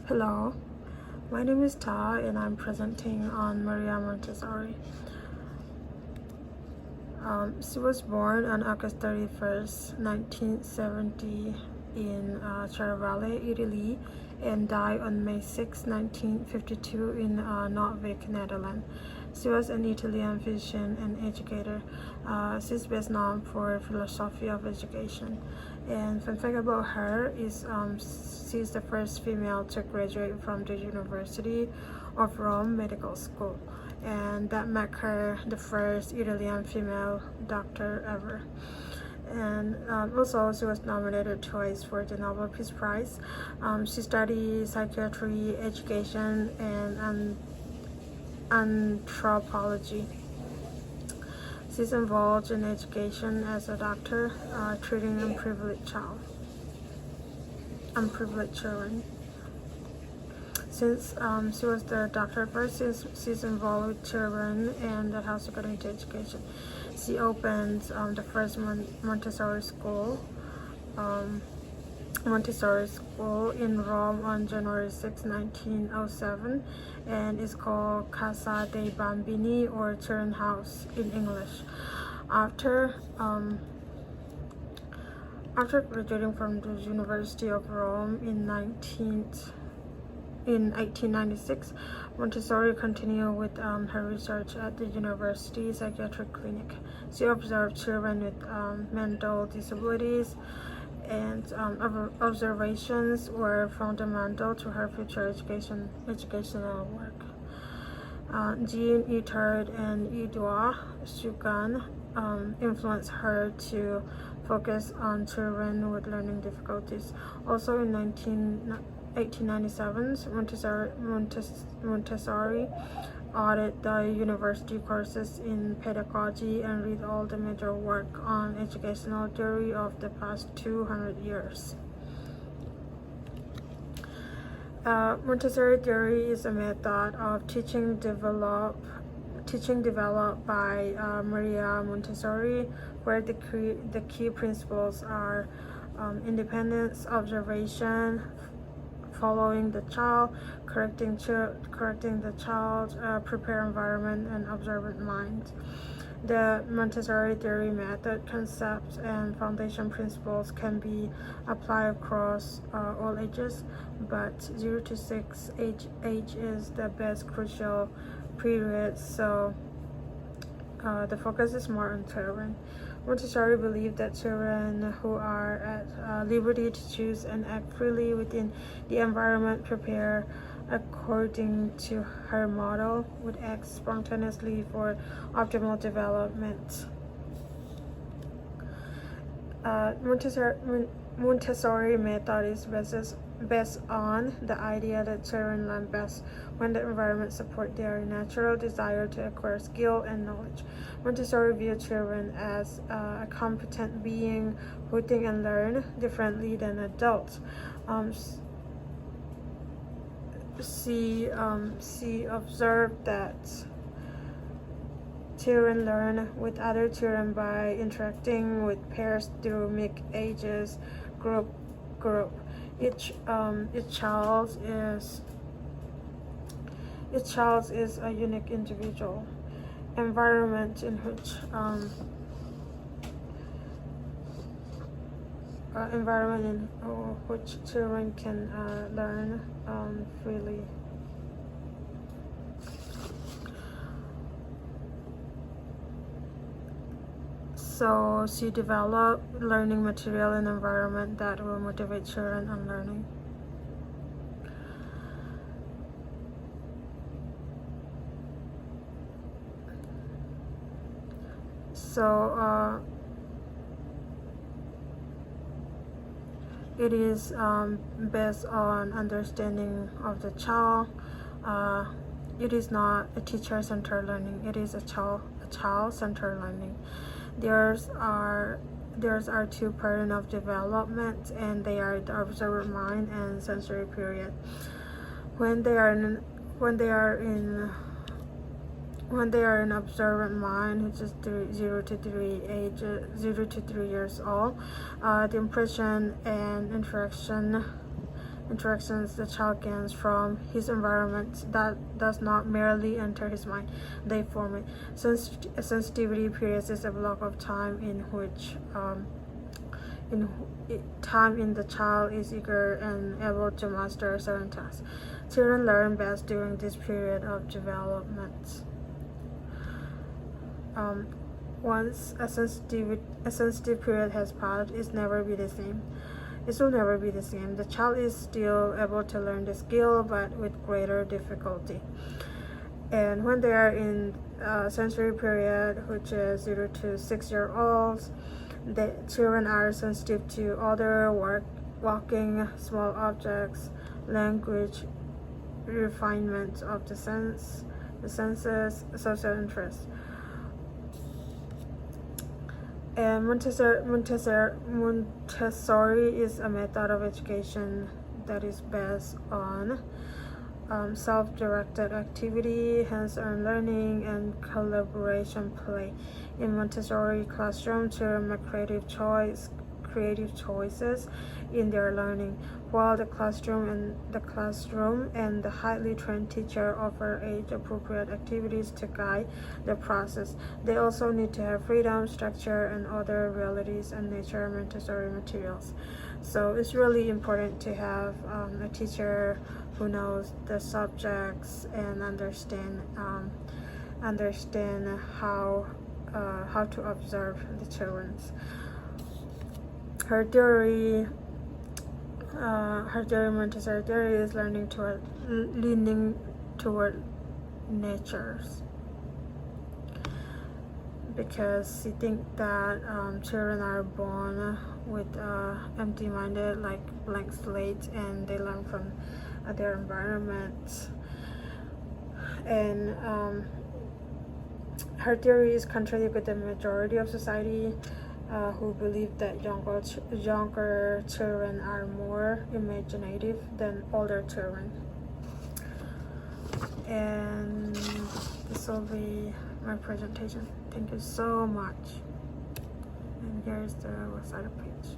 Hello, my name is Ta and I'm presenting on Maria Montessori. She was born on August 31st, 1970 in Chiaravalle, Italy, and died on May 6, 1952 in Noordwijk, Netherlands. She was an Italian physician and educator. She's best known for philosophy of education. And fun fact about her is she's the first female to graduate from the University of Rome Medical School, and that made her the first Italian female doctor ever. And also she was nominated twice for the Nobel Peace Prize. She studied psychiatry, education, and anthropology. She's involved in education as a doctor, treating unprivileged children. Since she was the doctor first, she's involved with children and that has to go into education. She opened the first Montessori school in Rome on January 6, 1907, and it's called Casa dei Bambini, or Children's House in English. After graduating from the University of Rome in 1896, Montessori continued with her research at the University Psychiatric Clinic. She observed children with mental disabilities, and observations were fundamental to her future educational work. Jean Itard and Edouard Sugan influenced her to focus on children with learning difficulties. Also in 1897, Montessori audited the university courses in pedagogy and read all the major work on educational theory of the past 200 years. Montessori theory is a method of teaching developed by Maria Montessori, where the key principles are independence, observation, following the child, correcting the child, prepare environment, and observant mind. The Montessori theory method, concepts, and foundation principles can be applied across all ages, but 0 to 6 age is the best crucial period, so the focus is more on children. Montessori believed that children who are at liberty to choose and act freely within the environment prepared according to her model would act spontaneously for optimal development. Montessori method is based on the idea that children learn best when the environment supports their natural desire to acquire skill and knowledge. Montessori viewed children as a competent being who think and learn differently than adults. She observed that children learn with other children by interacting with peers through mixed ages group. Each child is a unique individual. Environment in which children can learn freely. So she developed learning material and environment that will motivate children on learning. So it is based on understanding of the child. It is not a teacher-centered learning. It is a child-centered learning. There's are two parts of development, and they are the observant mind and sensory period. When they are in observant mind, which is 0 to 3 years old, the impression and interaction interactions the child gains from his environment that does not merely enter his mind, they form it. Sensitivity periods is a block of time in which the child is eager and able to master certain tasks. Children learn best during this period of development. Once a sensitive period has passed, it will never be the same. The child is still able to learn the skill, but with greater difficulty. And when they are in sensory period, which is 0 to 6-year-olds, the children are sensitive to other walking, small objects, language, refinement of the senses, social interests. And Montessori is a method of education that is based on self-directed activity, hands-on learning, and collaboration play. In Montessori classroom, children make creative choices in their learning, while the classroom and the highly trained teacher offer age-appropriate activities to guide the process. They also need to have freedom, structure, and other realities and nature Montessori materials. So it's really important to have a teacher who knows the subjects and understand how to observe the children. Her theory, Montessori theory, is learning leaning toward natures, because she thinks that children are born with empty-minded, like blank slate, and they learn from their environment. And her theory is contrary with the majority of society, who believe that younger children are more imaginative than older children. And this will be my presentation. Thank you so much. And here's the website page.